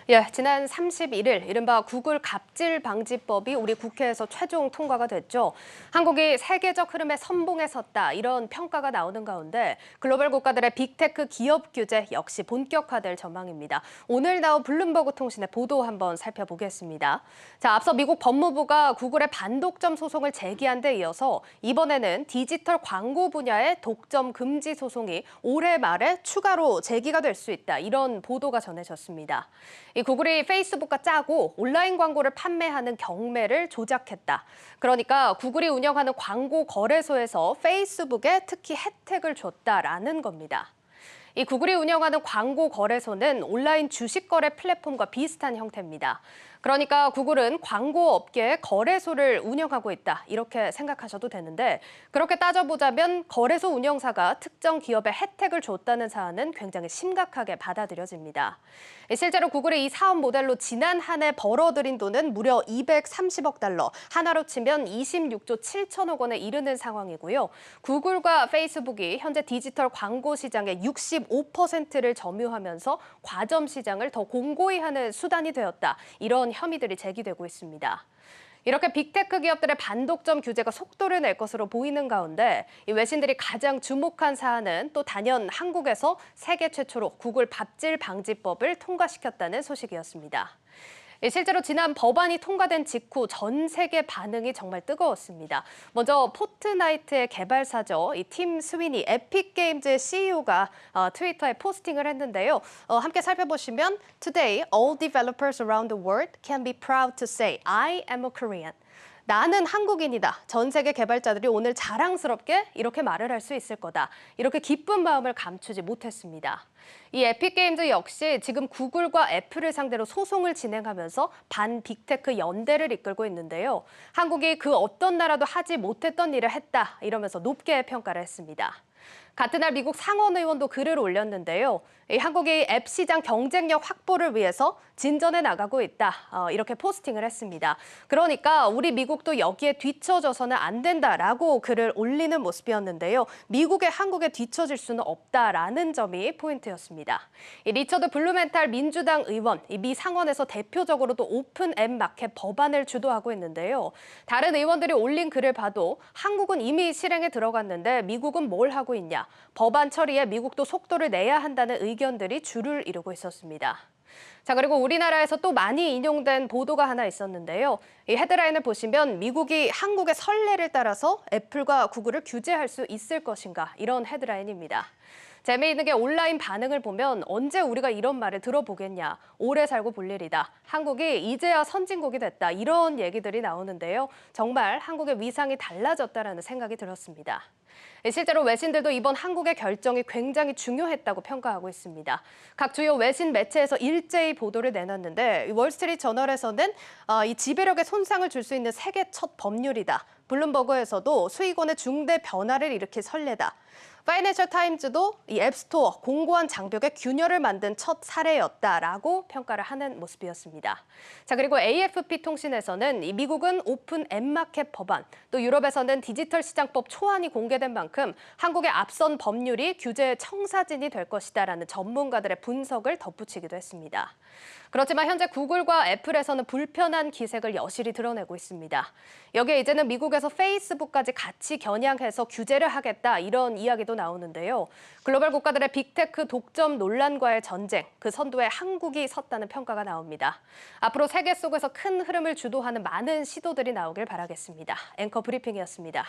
예, 지난 31일 이른바 구글 갑질 방지법이 우리 국회에서 최종 통과가 됐죠. 한국이 세계적 흐름에 선봉에 섰다 이런 평가가 나오는 가운데 글로벌 국가들의 빅테크 기업 규제 역시 본격화될 전망입니다. 오늘 나온 블룸버그 통신의 보도 한번 살펴보겠습니다. 자, 앞서 미국 법무부가 구글의 반독점 소송을 제기한 데 이어서 이번에는 디지털 광고 분야의 독점 금지 소송이 올해 말에 추가로 제기가 될 수 있다 이런 보도가 전해졌습니다. 이 구글이 페이스북과 짜고 온라인 광고를 판매하는 경매를 조작했다. 그러니까 구글이 운영하는 광고 거래소에서 페이스북에 특히 혜택을 줬다라는 겁니다. 이 구글이 운영하는 광고 거래소는 온라인 주식 거래 플랫폼과 비슷한 형태입니다. 그러니까 구글은 광고 업계의 거래소를 운영하고 있다. 이렇게 생각하셔도 되는데 그렇게 따져보자면 거래소 운영사가 특정 기업에 혜택을 줬다는 사안은 굉장히 심각하게 받아들여집니다. 실제로 구글의 이 사업 모델로 지난 한 해 벌어들인 돈은 무려 230억 달러, 하나로 치면 26조 7천억 원에 이르는 상황이고요. 구글과 페이스북이 현재 디지털 광고 시장의 65%를 점유하면서 과점 시장을 더 공고히 하는 수단이 되었다. 이런 혐의들이 제기되고 있습니다. 이렇게 빅테크 기업들의 반독점 규제가 속도를 낼 것으로 보이는 가운데 이 외신들이 가장 주목한 사안은 또 단연 한국에서 세계 최초로 구글 갑질 방지법을 통과시켰다는 소식이었습니다. 실제로 지난 법안이 통과된 직후 전 세계 반응이 정말 뜨거웠습니다. 먼저 포트나이트의 개발사죠. 이 팀 스위니 에픽게임즈의 CEO가 트위터에 포스팅을 했는데요. 함께 살펴보시면 Today, all developers around the world can be proud to say I am a Korean. 나는 한국인이다. 전 세계 개발자들이 오늘 자랑스럽게 이렇게 말을 할 수 있을 거다. 이렇게 기쁜 마음을 감추지 못했습니다. 이 에픽게임즈 역시 지금 구글과 애플을 상대로 소송을 진행하면서 반빅테크 연대를 이끌고 있는데요. 한국이 그 어떤 나라도 하지 못했던 일을 했다. 이러면서 높게 평가를 했습니다. 같은 날 미국 상원 의원도 글을 올렸는데요. 한국이 앱 시장 경쟁력 확보를 위해서 진전해 나가고 있다. 이렇게 포스팅을 했습니다. 그러니까 우리 미국도 여기에 뒤처져서는 안 된다라고 글을 올리는 모습이었는데요. 미국의 한국에 뒤처질 수는 없다라는 점이 포인트였습니다. 리처드 블루멘탈 민주당 의원, 미 상원에서 대표적으로도 오픈 앱 마켓 법안을 주도하고 있는데요. 다른 의원들이 올린 글을 봐도 한국은 이미 실행에 들어갔는데 미국은 뭘 하고 있냐. 법안 처리에 미국도 속도를 내야 한다는 의견들이 줄을 이루고 있었습니다. 자, 그리고 우리나라에서 또 많이 인용된 보도가 하나 있었는데요. 이 헤드라인을 보시면 미국이 한국의 선례를 따라서 애플과 구글을 규제할 수 있을 것인가 이런 헤드라인입니다. 재미있는 게 온라인 반응을 보면 언제 우리가 이런 말을 들어보겠냐. 오래 살고 볼 일이다. 한국이 이제야 선진국이 됐다. 이런 얘기들이 나오는데요. 정말 한국의 위상이 달라졌다라는 생각이 들었습니다. 실제로 외신들도 이번 한국의 결정이 굉장히 중요했다고 평가하고 있습니다. 각 주요 외신 매체에서 일제히 보도를 내놨는데 월스트리트 저널에서는 이 지배력에 손상을 줄 수 있는 세계 첫 법률이다. 블룸버그에서도 수익원의 중대 변화를 일으킬 선례다. 파이낸셜 타임즈도 이 앱스토어 공고한 장벽에 균열을 만든 첫 사례였다라고 평가를 하는 모습이었습니다. 자, 그리고 AFP 통신에서는 이 미국은 오픈 앱마켓 법안, 또 유럽에서는 디지털 시장법 초안이 공개된 만큼 한국의 앞선 법률이 규제의 청사진이 될 것이다라는 전문가들의 분석을 덧붙이기도 했습니다. 그렇지만 현재 구글과 애플에서는 불편한 기색을 여실히 드러내고 있습니다. 여기에 이제는 미국에서 페이스북까지 같이 겨냥해서 규제를 하겠다 이런 이야기도 나오는데요. 글로벌 국가들의 빅테크 독점 논란과의 전쟁, 그 선두에 한국이 섰다는 평가가 나옵니다. 앞으로 세계 속에서 큰 흐름을 주도하는 많은 시도들이 나오길 바라겠습니다. 앵커 브리핑이었습니다.